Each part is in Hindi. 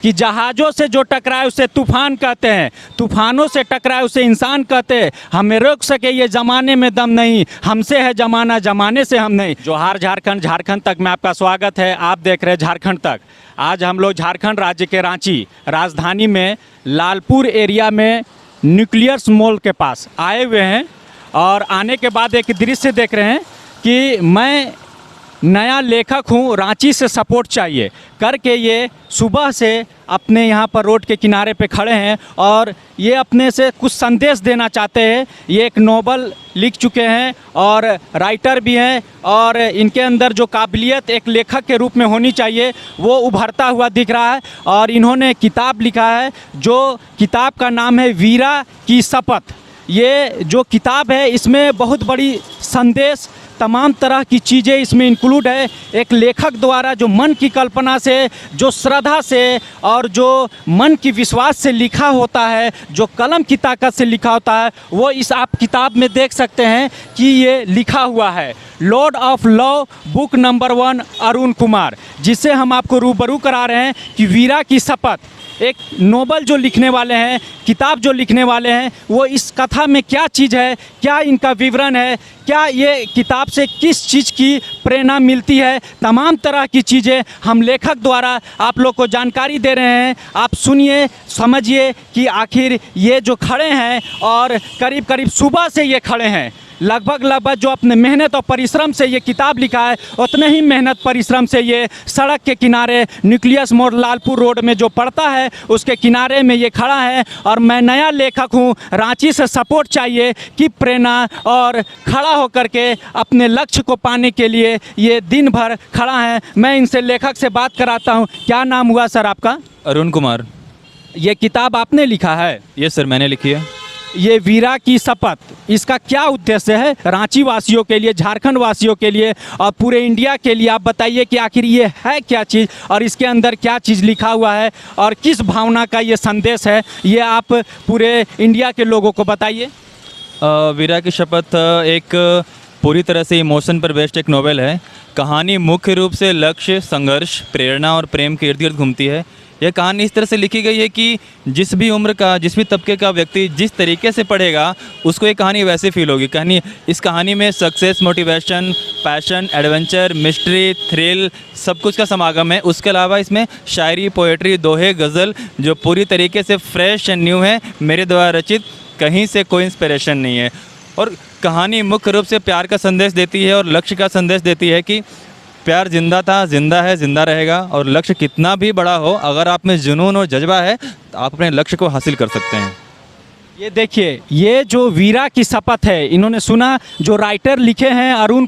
कि जहाज़ों से जो टकराए उसे तूफ़ान कहते हैं, तूफ़ानों से टकराए उसे इंसान कहते हैं। हमें रोक सके ये ज़माने में दम नहीं, हमसे है ज़माना ज़माने से हम नहीं। जोहार झारखंड, झारखंड तक में आपका स्वागत है। आप देख रहे हैं झारखंड तक। आज हम लोग झारखंड राज्य के रांची राजधानी में लालपुर एरिया में न्यूक्लियस मॉल के पास आए हुए हैं और आने के बाद एक दृश्य देख रहे हैं कि मैं नया लेखक हूँ, रांची से सपोर्ट चाहिए करके ये सुबह से अपने यहाँ पर रोड के किनारे पे खड़े हैं और ये अपने से कुछ संदेश देना चाहते हैं। ये एक नोवेल लिख चुके हैं और राइटर भी हैं और इनके अंदर जो काबिलियत एक लेखक के रूप में होनी चाहिए वो उभरता हुआ दिख रहा है। और इन्होंने किताब लिखा है, जो किताब का नाम है वीरा की शपथ। ये जो किताब है इसमें बहुत बड़ी संदेश, तमाम तरह की चीज़ें इसमें इंक्लूड है। एक लेखक द्वारा जो मन की कल्पना से, जो श्रद्धा से और जो मन की विश्वास से लिखा होता है, जो कलम की ताकत से लिखा होता है, वो इस आप किताब में देख सकते हैं कि ये लिखा हुआ है। Lord of love book number 1 Arun Kumar, जिससे हम आपको रूबरू करा रहे हैं कि वीरा की शपथ एक नोवेल जो लिखने वाले हैं, किताब जो लिखने वाले हैं, वो इस कथा में क्या चीज़ है, क्या इनका विवरण है, क्या ये किताब से किस चीज़ की प्रेरणा मिलती है, तमाम तरह की चीज़ें हम लेखक द्वारा आप लोग को जानकारी दे रहे हैं। आप सुनिए, समझिए कि आखिर ये जो खड़े हैं और करीब करीब सुबह से ये खड़े हैं, लगभग जो अपने मेहनत और परिश्रम से ये किताब लिखा है, उतने ही मेहनत परिश्रम से ये सड़क के किनारे न्यूक्लियस मोड़ लालपुर रोड में जो पड़ता है उसके किनारे में ये खड़ा है। और मैं नया लेखक हूँ, रांची से सपोर्ट चाहिए कि प्रेरणा और खड़ा होकर के अपने लक्ष्य को पाने के लिए ये दिन भर खड़ा है। मैं इनसे लेखक से बात कराता हूँ। क्या नाम हुआ सर आपका? अरुण कुमार। ये किताब आपने लिखा है? यस सर, मैंने लिखी है। ये वीरा की शपथ, इसका क्या उद्देश्य है रांची वासियों के लिए, झारखंड वासियों के लिए और पूरे इंडिया के लिए? आप बताइए कि आखिर ये है क्या चीज़ और इसके अंदर क्या चीज़ लिखा हुआ है और किस भावना का ये संदेश है, ये आप पूरे इंडिया के लोगों को बताइए। वीरा की शपथ एक पूरी तरह से इमोशन पर बेस्ड एक नोवेल है। कहानी मुख्य रूप से लक्ष्य, संघर्ष, प्रेरणा और प्रेम के इर्द गिर्द घूमती है। यह कहानी इस तरह से लिखी गई है कि जिस भी उम्र का, जिस भी तबके का व्यक्ति जिस तरीके से पढ़ेगा उसको ये कहानी वैसे फील होगी। इस कहानी में success, motivation, passion, adventure, mystery, thrill सब कुछ का समागम है। उसके अलावा इसमें शायरी, पोएट्री, दोहे, गज़ल जो पूरी तरीके से फ्रेश एंड न्यू है, मेरे द्वारा रचित, कहीं से कोई इंस्पिरेशन नहीं है। और कहानी मुख्य रूप से प्यार का संदेश देती है और लक्ष्य का संदेश देती है कि प्यार जिंदा था, जिंदा है, जिंदा रहेगा और लक्ष्य कितना भी बड़ा हो, अगर आप में जुनून और जज्बा है तो आप अपने लक्ष्य को हासिल कर सकते हैं। ये देखिए, ये जो वीरा की शपथ है, इन्होंने सुना, जो राइटर लिखे हैं अरुण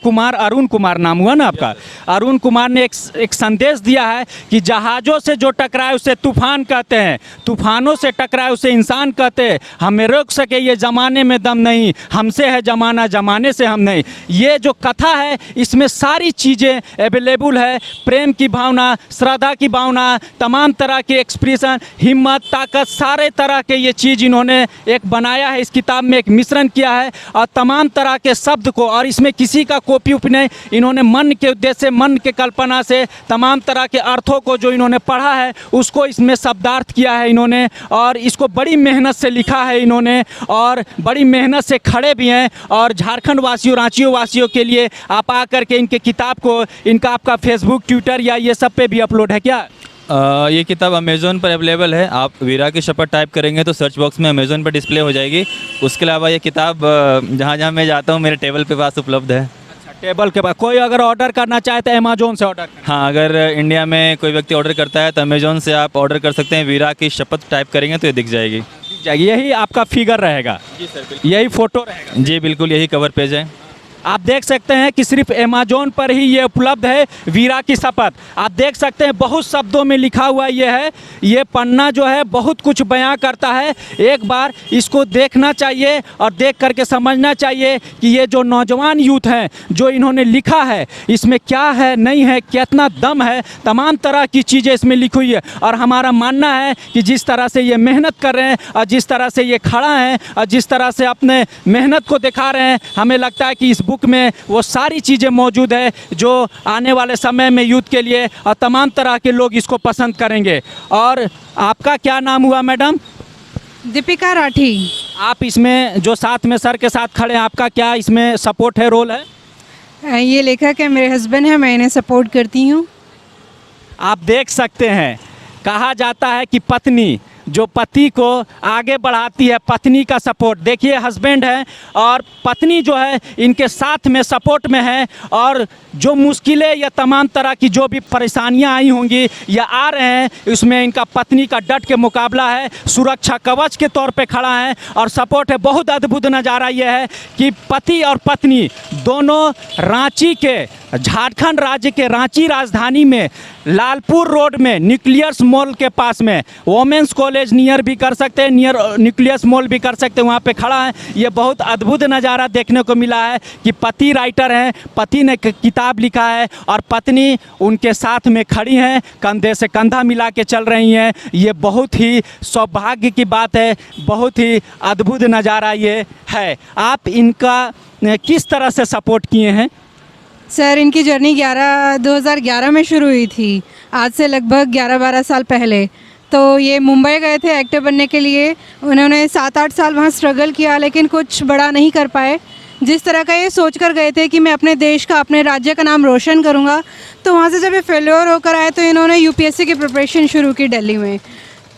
कुमार नाम हुआ ना आपका? अरुण कुमार ने एक संदेश दिया है कि जहाज़ों से जो टकराए उसे तूफ़ान कहते हैं, तूफ़ानों से टकराए उसे इंसान कहते हैं। हमें रोक सके ये ज़माने में दम नहीं, हमसे है ज़माना ज़माने से हम नहीं। ये जो कथा है इसमें सारी चीज़ें अवेलेबल है। प्रेम की भावना, श्रद्धा की भावना, तमाम तरह के एक्सप्रेशन, हिम्मत, ताकत, सारे तरह के ये चीज़ इन्होंने एक बनाया है। इस किताब में एक मिश्रण किया है और तमाम तरह के शब्द को, और इसमें किसी का कॉपी उपी नहीं, इन्होंने मन के उद्देश्य से, मन के कल्पना से तमाम तरह के अर्थों को जो इन्होंने पढ़ा है उसको इसमें शब्दार्थ किया है इन्होंने। और इसको बड़ी मेहनत से लिखा है इन्होंने और बड़ी मेहनत से खड़े भी हैं। और झारखंड वासियों, रांची वासियों के लिए आप आकर के इनके किताब को, इनका आपका फेसबुक, ट्विटर या ये सब पे भी अपलोड है क्या? ये किताब अमेज़ोन पर अवेलेबल है। आप वीरा की शपथ टाइप करेंगे तो सर्च बॉक्स में अमेज़ोन पर डिस्प्ले हो जाएगी। उसके अलावा ये किताब जहाँ जहाँ मैं जाता हूँ मेरे टेबल पे पास उपलब्ध है। अच्छा, टेबल के पास। कोई अगर ऑर्डर करना चाहे तो अमेज़ोन से ऑर्डर करें? हाँ, अगर इंडिया में कोई व्यक्ति ऑर्डर करता है तो अमेज़ोन से आप ऑर्डर कर सकते हैं। वीरा की शपथ टाइप करेंगे तो ये दिख जाएगी। यही आपका फिगर रहेगा? जी सर, यही फ़ोटो रहेगा? जी बिल्कुल, यही कवर पेज है। आप देख सकते हैं कि सिर्फ अमेज़ोन पर ही ये उपलब्ध है, वीरा की शपथ। आप देख सकते हैं बहुत शब्दों में लिखा हुआ ये है। ये पन्ना जो है बहुत कुछ बयां करता है। एक बार इसको देखना चाहिए और देख करके समझना चाहिए कि ये जो नौजवान यूथ हैं जो इन्होंने लिखा है इसमें क्या है, नहीं है, कितना दम है, तमाम तरह की चीज़ें इसमें लिखी हुई है। और हमारा मानना है कि जिस तरह से ये मेहनत कर रहे हैं और जिस तरह से ये खड़ा हैं और जिस तरह से अपने मेहनत को दिखा रहे हैं, हमें लगता है कि इस बुक में वो सारी चीज़ें मौजूद है जो आने वाले समय में यूथ के लिए और तमाम तरह के लोग इसको पसंद करेंगे। और आपका क्या नाम हुआ मैडम? दीपिका राठी। आप इसमें जो साथ में सर के साथ खड़े हैं, आपका क्या इसमें सपोर्ट है, रोल है? ये लेखक है, मेरे हस्बैंड है, मैं इन्हें सपोर्ट करती हूँ। आप देख सकते हैं, कहा जाता है कि पत्नी जो पति को आगे बढ़ाती है, पत्नी का सपोर्ट। देखिए हस्बैंड है और पत्नी जो है इनके साथ में सपोर्ट में है, और जो मुश्किलें या तमाम तरह की जो भी परेशानियां आई होंगी या आ रहे हैं, उसमें इनका पत्नी का डट के मुकाबला है, सुरक्षा कवच के तौर पे खड़ा है और सपोर्ट है। बहुत अद्भुत नज़ारा यह है कि पति और पत्नी दोनों रांची के, झारखंड राज्य के रांची राजधानी में लालपुर रोड में न्यूक्लियस मॉल के पास में, वोमेंस कॉलेज नियर भी कर सकते हैं, नियर न्यूक्लियस मॉल भी कर सकते हैं, वहाँ पे खड़ा है। ये बहुत अद्भुत नज़ारा देखने को मिला है कि पति राइटर हैं, पति ने किताब लिखा है और पत्नी उनके साथ में खड़ी हैं, कंधे से कंधा मिला के चल रही हैं। ये बहुत ही सौभाग्य की बात है, बहुत ही अद्भुत नज़ारा ये है। आप इनका किस तरह से सपोर्ट किए हैं? सर, इनकी जर्नी 2011 में शुरू हुई थी, आज से लगभग 11-12 साल पहले। तो ये मुंबई गए थे एक्टर बनने के लिए। उन्होंने 7-8 साल वहाँ स्ट्रगल किया, लेकिन कुछ बड़ा नहीं कर पाए। जिस तरह का ये सोच कर गए थे कि मैं अपने देश का, अपने राज्य का नाम रोशन करूँगा, तो वहाँ से जब ये फेल्योर होकर आए तो इन्होंने यूपीएससी की प्रिपरेशन शुरू की दिल्ली में।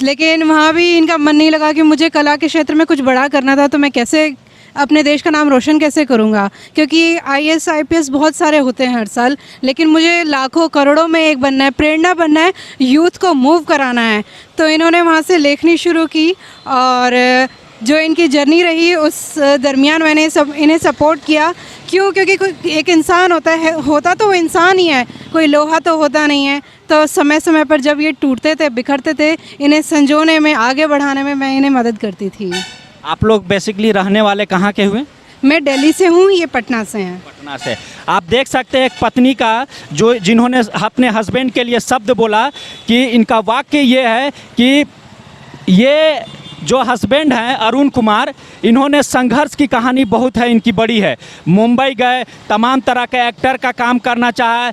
लेकिन वहाँ भी इनका मन नहीं लगा कि मुझे कला के क्षेत्र में कुछ बड़ा करना था, तो मैं कैसे अपने देश का नाम रोशन कैसे करूँगा, क्योंकि आईएएस आईपीएस बहुत सारे होते हैं हर साल, लेकिन मुझे लाखों करोड़ों में एक बनना है, प्रेरणा बनना है, यूथ को मूव कराना है। तो इन्होंने वहाँ से लेखनी शुरू की और जो इनकी जर्नी रही उस दरमियान मैंने इन्हें सपोर्ट किया। क्यों? क्योंकि कोई एक इंसान होता तो वो इंसान ही है, कोई लोहा तो होता नहीं है। तो समय समय पर जब ये टूटते थे, बिखरते थे, इन्हें संजोने में, आगे बढ़ाने में मैं इन्हें मदद करती थी। आप लोग बेसिकली रहने वाले कहाँ के हुए? मैं दिल्ली से हूँ, ये पटना से हैं। पटना से। आप देख सकते हैं एक पत्नी का जो जिन्होंने अपने हस्बैंड के लिए शब्द बोला कि इनका वाक्य ये है कि ये जो हस्बैंड हैं अरुण कुमार, इन्होंने संघर्ष की कहानी बहुत है, इनकी बड़ी है। मुंबई गए, तमाम तरह के एक्टर का काम करना चाहा,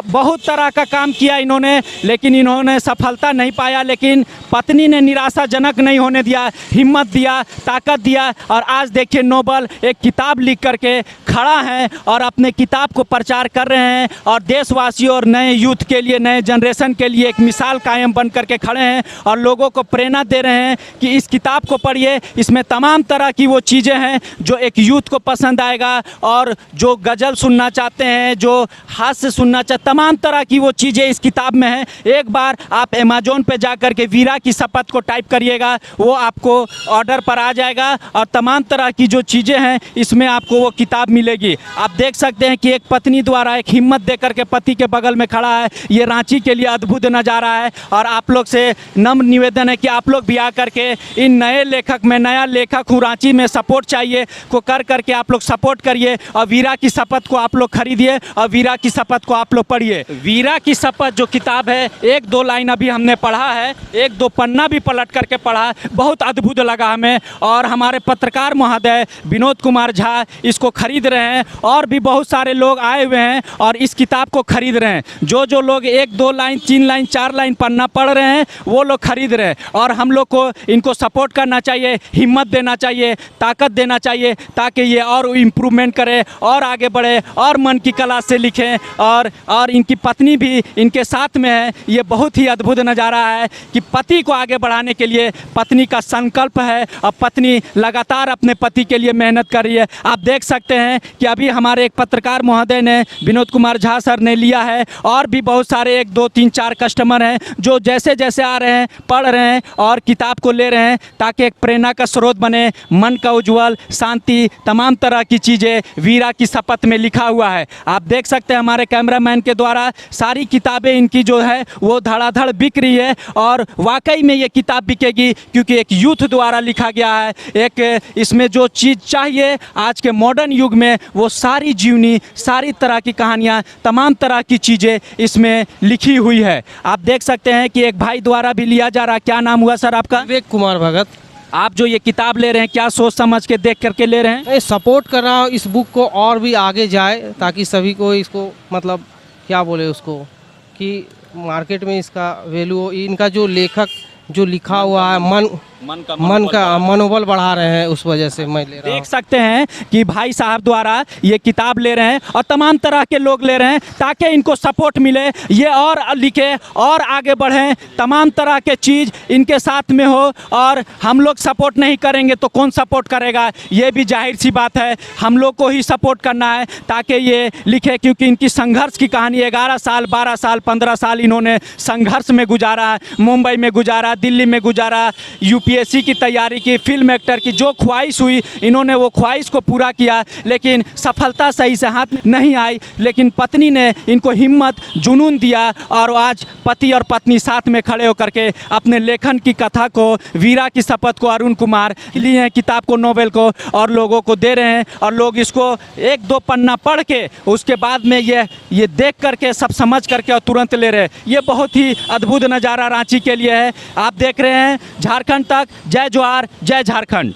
बहुत तरह का काम किया इन्होंने, लेकिन इन्होंने सफलता नहीं पाया। लेकिन पत्नी ने निराशाजनक नहीं होने दिया, हिम्मत दिया, ताकत दिया, और आज देखिए नोबल एक किताब लिख करके खड़ा है और अपने किताब को प्रचार कर रहे हैं और देशवासियों और नए यूथ के लिए, नए जनरेशन के लिए एक मिसाल कायम बन करके खड़े हैं और लोगों को प्रेरणा दे रहे हैं कि इस किताब को पढ़िए, इसमें तमाम तरह की वो चीज़ें हैं जो एक यूथ को पसंद आएगा। और जो गज़ल सुनना चाहते हैं, जो हास्य सुनना चाहते, तमाम तरह की वो चीज़ें इस किताब में हैं। एक बार आप अमेज़ॉन पे जा कर के वीरा की शपथ को टाइप करिएगा, वो आपको ऑर्डर पर आ जाएगा और तमाम तरह की जो चीज़ें हैं इसमें आपको वो किताब मिलेगी। आप देख सकते हैं कि एक पत्नी द्वारा एक हिम्मत दे करके पति के बगल में खड़ा है। ये रांची के लिए अद्भुत नज़ारा है और आप लोग से नम्र निवेदन है कि आप लोग भी आकर के इन नए लेखक में, नया लेखक हूँ रांची में, सपोर्ट चाहिए को कर करके आप लोग सपोर्ट करिए और वीरा की शपथ को आप लोग खरीदिए और वीरा की शपथ को आप लोग पढ़िए। वीरा की शपथ जो किताब है, 1-2 लाइन अभी हमने पढ़ा है, 1-2 पन्ना भी पलट करके पढ़ा, बहुत अद्भुत लगा हमें। और हमारे पत्रकार महोदय विनोद कुमार झा इसको खरीद रहे हैं और भी बहुत सारे लोग आए हुए हैं और इस किताब को खरीद रहे हैं। जो लोग 1-2 लाइन, 3 लाइन, 4 लाइन पन्ना पढ़ रहे हैं वो लोग खरीद रहे हैं और हम लोग को इनको सपोर्ट करना चाहिए, हिम्मत देना चाहिए, ताकत देना चाहिए ताकि ये और इम्प्रूवमेंट करे और आगे बढ़े और मन की कला से लिखें। और इनकी पत्नी भी इनके साथ में है। ये बहुत ही अद्भुत नज़ारा है कि पति को आगे बढ़ाने के लिए पत्नी का संकल्प है और पत्नी लगातार अपने पति के लिए मेहनत कर रही है। आप देख सकते हैं कि अभी हमारे एक पत्रकार महोदय ने, विनोद कुमार झा सर ने लिया है और भी बहुत सारे 1-2 3-4 कस्टमर हैं जो जैसे जैसे आ रहे हैं, पढ़ रहे हैं और किताब को ले रहे हैं ताकि एक प्रेरणा का स्रोत बने, मन का उज्जवल, शांति, तमाम तरह की चीज़ें वीरा की शपथ में लिखा हुआ है। आप देख सकते हैं हमारे कैमरामैन के द्वारा सारी किताबें इनकी जो है वो धड़ाधड़ बिक रही है और वाकई में ये किताब बिकेगी क्योंकि एक यूथ द्वारा लिखा गया है। एक इसमें जो चीज़ चाहिए आज के मॉडर्न युग में वो सारी जीवनी, सारी तरह की कहानियाँ, तमाम तरह की चीज़ें इसमें लिखी हुई है। आप देख सकते हैं कि एक भाई द्वारा भी लिया जा रहा। क्या नाम हुआ सर आपका? विवेक कुमार भगत। आप जो ये किताब ले रहे हैं क्या सोच समझ के देख करके ले रहे हैं? मैं सपोर्ट कर रहा हूँ इस बुक को और भी आगे जाए, ताकि सभी को इसको मतलब क्या बोले उसको कि मार्केट में इसका वैल्यू हो। इनका जो लेखक जो लिखा हुआ है मन का मनोबल बढ़ा रहे हैं, उस वजह से मैं ले रहा हूँ। देख सकते हैं कि भाई साहब द्वारा ये किताब ले रहे हैं और तमाम तरह के लोग ले रहे हैं ताकि इनको सपोर्ट मिले, ये और लिखे और आगे बढ़ें, तमाम तरह के चीज़ इनके साथ में हो। और हम लोग सपोर्ट नहीं करेंगे तो कौन सपोर्ट करेगा, ये भी जाहिर सी बात है। हम लोग को ही सपोर्ट करना है ताकि ये लिखे, क्योंकि इनकी संघर्ष की कहानी 11 साल 12 साल 15 साल इन्होंने संघर्ष में गुजारा, मुंबई में गुजारा, दिल्ली में गुजारा, यूपीएससी की तैयारी की, फिल्म एक्टर की जो ख्वाहिश हुई इन्होंने वो ख्वाहिश को पूरा किया, लेकिन सफलता सही से हाथ में नहीं आई। लेकिन पत्नी ने इनको हिम्मत जुनून दिया और आज पति और पत्नी साथ में खड़े होकर के अपने लेखन की कथा को, वीरा की शपथ को अरुण कुमार लिए हैं किताब को, नोवेल को, और लोगों को दे रहे हैं। और लोग इसको 1-2 पन्ना पढ़ के उसके बाद में ये देख करके सब समझ करके और तुरंत ले रहे हैं। ये बहुत ही अद्भुत नज़ारा रांची के लिए है। आप देख रहे हैं झारखंड तक, जय जोहार, जय झारखंड।